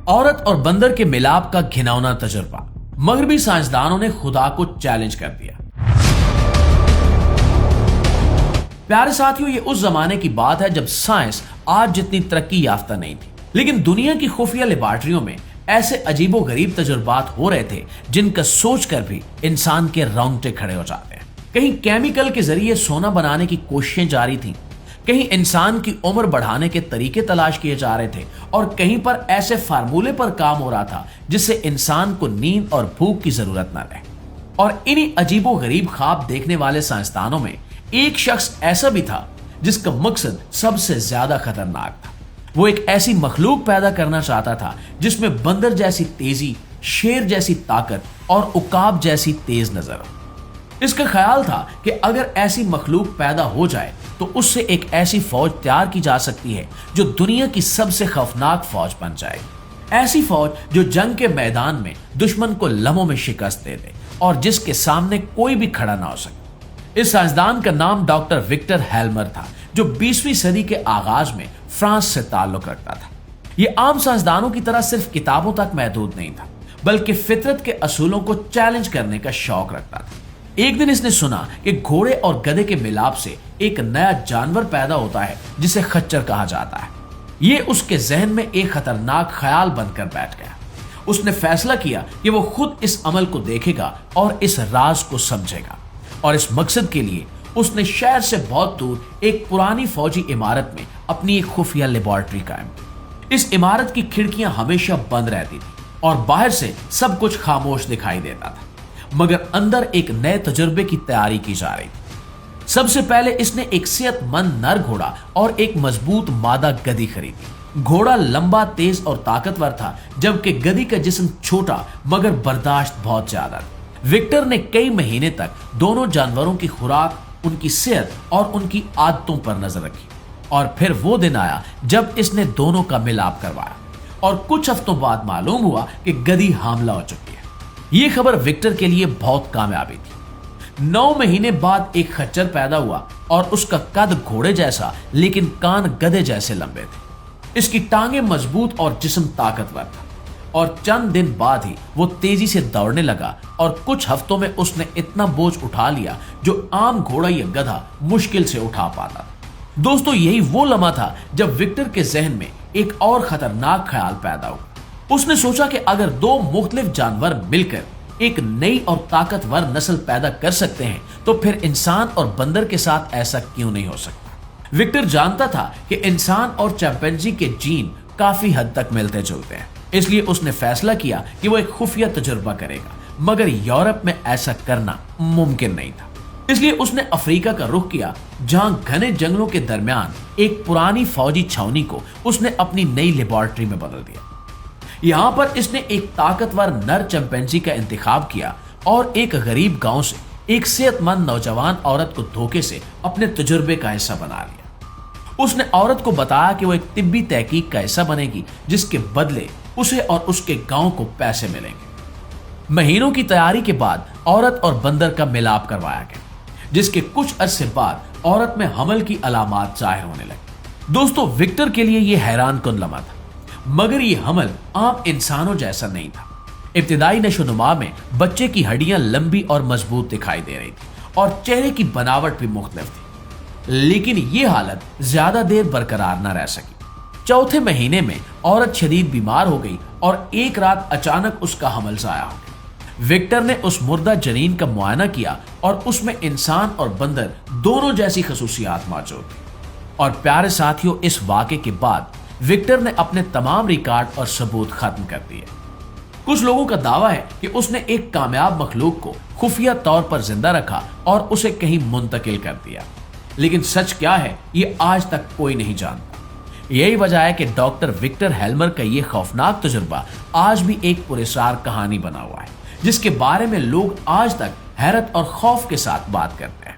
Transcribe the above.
عورت اور بندر کے ملاپ کا گھناؤنا تجربہ، مغربی سائنسدانوں نے خدا کو چیلنج کر دیا۔ پیارے ساتھیوں، یہ اس زمانے کی بات ہے جب سائنس آج جتنی ترقی یافتہ نہیں تھی، لیکن دنیا کی خفیہ لیبارٹریوں میں ایسے عجیب و غریب تجربات ہو رہے تھے جن کا سوچ کر بھی انسان کے رونگٹے کھڑے ہو جاتے ہیں۔ کہیں کیمیکل کے ذریعے سونا بنانے کی کوششیں جاری تھیں، کہیں انسان کی عمر بڑھانے کے طریقے تلاش کیے جا رہے تھے، اور کہیں پر ایسے فارمولے پر کام ہو رہا تھا جس سے انسان کو نیند اور بھوک کی ضرورت نہ رہے۔ اور انہی عجیب و غریب خواب دیکھنے والے سائنسدانوں میں ایک شخص ایسا بھی تھا جس کا مقصد سب سے زیادہ خطرناک تھا۔ وہ ایک ایسی مخلوق پیدا کرنا چاہتا تھا جس میں بندر جیسی تیزی، شیر جیسی طاقت اور عقاب جیسی تیز نظر ہو۔ اس کا خیال تھا کہ اگر ایسی مخلوق پیدا ہو جائے تو اس سے ایک ایسی فوج تیار کی جا سکتی ہے جو دنیا کی سب سے خوفناک فوج بن جائے گی۔ ایسی فوج جو جنگ کے میدان میں دشمن کو لمحوں میں شکست دے دے اور جس کے سامنے کوئی بھی کھڑا نہ ہو سکے۔ اس سائنسدان کا نام ڈاکٹر وکٹر ہیلمر تھا، جو 20ویں صدی کے آغاز میں فرانس سے تعلق رکھتا تھا۔ یہ عام سائنسدانوں کی طرح صرف کتابوں تک محدود نہیں تھا، بلکہ فطرت کے اصولوں کو چیلنج کرنے کا شوق رکھتا تھا۔ ایک دن اس نے سنا کہ گھوڑے اور گدھے کے ملاپ سے ایک نیا جانور پیدا ہوتا ہے جسے خچر کہا جاتا ہے۔ یہ اس کے ذہن میں ایک خطرناک خیال بن کر بیٹھ گیا۔ اس نے فیصلہ کیا کہ وہ خود اس عمل کو دیکھے گا اور اس راز کو سمجھے گا، اور اس مقصد کے لیے اس نے شہر سے بہت دور ایک پرانی فوجی عمارت میں اپنی ایک خفیہ لیبارٹری قائم کی۔ اس عمارت کی کھڑکیاں ہمیشہ بند رہتی تھی اور باہر سے سب کچھ خاموش دکھائی دیتا تھا، مگر اندر ایک نئے تجربے کی تیاری کی جا رہی تھی۔ سب سے پہلے اس نے ایک صحت مند نر گھوڑا اور ایک مضبوط مادہ گدھی خریدی۔ گھوڑا لمبا، تیز اور طاقتور تھا، جبکہ گدھی کا جسم چھوٹا مگر برداشت بہت زیادہ تھا۔ وکٹر نے کئی مہینے تک دونوں جانوروں کی خوراک، ان کی صحت اور ان کی عادتوں پر نظر رکھی، اور پھر وہ دن آیا جب اس نے دونوں کا ملاپ کروایا، اور کچھ ہفتوں بعد معلوم ہوا کہ گدھی حاملہ ہو چکی ہے۔ یہ خبر وکٹر کے لیے بہت کامیابی تھی۔ 9 مہینے بعد ایک خچر پیدا ہوا، اور اس کا قد گھوڑے جیسا لیکن کان گدھے جیسے لمبے تھے۔ اس کی ٹانگیں مضبوط اور جسم طاقتور تھا، اور چند دن بعد ہی وہ تیزی سے دوڑنے لگا، اور کچھ ہفتوں میں اس نے اتنا بوجھ اٹھا لیا جو عام گھوڑا یا گدھا مشکل سے اٹھا پاتا تھا۔ دوستو، یہی وہ لمحہ تھا جب وکٹر کے ذہن میں ایک اور خطرناک خیال پیدا ہوا۔ اس نے سوچا کہ اگر 2 مختلف جانور مل کر ایک نئی اور طاقتور نسل پیدا کر سکتے ہیں تو پھر انسان اور بندر کے ساتھ ایسا کیوں نہیں ہو سکتا۔ وکٹر جانتا تھا کہ انسان اور چمپینزی کے جین کافی حد تک ملتے جلتے ہیں، اس لیے اس نے فیصلہ کیا کہ وہ ایک خفیہ تجربہ کرے گا، مگر یورپ میں ایسا کرنا ممکن نہیں تھا۔ اس لیے اس نے افریقہ کا رخ کیا، جہاں گھنے جنگلوں کے درمیان ایک پرانی فوجی چھاؤنی کو اس نے اپنی نئی لیبارٹری میں بدل دیا۔ یہاں پر اس نے ایک طاقتور نر چمپینزی کا انتخاب کیا اور ایک غریب گاؤں سے ایک صحت مند نوجوان عورت کو دھوکے سے اپنے تجربے کا حصہ بنا لیا۔ اس نے عورت کو بتایا کہ وہ ایک طبی تحقیق کا حصہ بنے گی جس کے بدلے اسے اور اس کے گاؤں کو پیسے ملیں گے۔ مہینوں کی تیاری کے بعد عورت اور بندر کا ملاپ کروایا گیا، جس کے کچھ عرصے بعد عورت میں حمل کی علامات ظاہر ہونے لگی۔ دوستو، وکٹر کے لیے یہ حیران کن لمحہ تھا، مگر یہ حمل عام انسانوں جیسا نہیں تھا۔ ابتدائی نشو و نما میں بچے کی ہڈیاں لمبی اور مضبوط دکھائی دے رہی تھی اور چہرے کی بناوٹ بھی مختلف تھی، لیکن یہ حالت زیادہ دیر برقرار نہ رہ سکی۔ چوتھے مہینے میں عورت شدید بیمار ہو گئی اور ایک رات اچانک اس کا حمل ضائع ہو گیا۔ وکٹر نے اس مردہ جنین کا معائنہ کیا اور اس میں انسان اور بندر دونوں جیسی خصوصیات موجود تھیں۔ اور پیارے ساتھیوں، اس واقعے کے بعد وکٹر نے اپنے تمام ریکارڈ اور ثبوت ختم کر دیے۔ کچھ لوگوں کا دعویٰ ہے کہ اس نے ایک کامیاب مخلوق کو خفیہ طور پر زندہ رکھا اور اسے کہیں منتقل کر دیا، لیکن سچ کیا ہے یہ آج تک کوئی نہیں جانتا۔ یہی وجہ ہے کہ ڈاکٹر وکٹر ہیلمر کا یہ خوفناک تجربہ آج بھی ایک پراسرار کہانی بنا ہوا ہے، جس کے بارے میں لوگ آج تک حیرت اور خوف کے ساتھ بات کرتے ہیں۔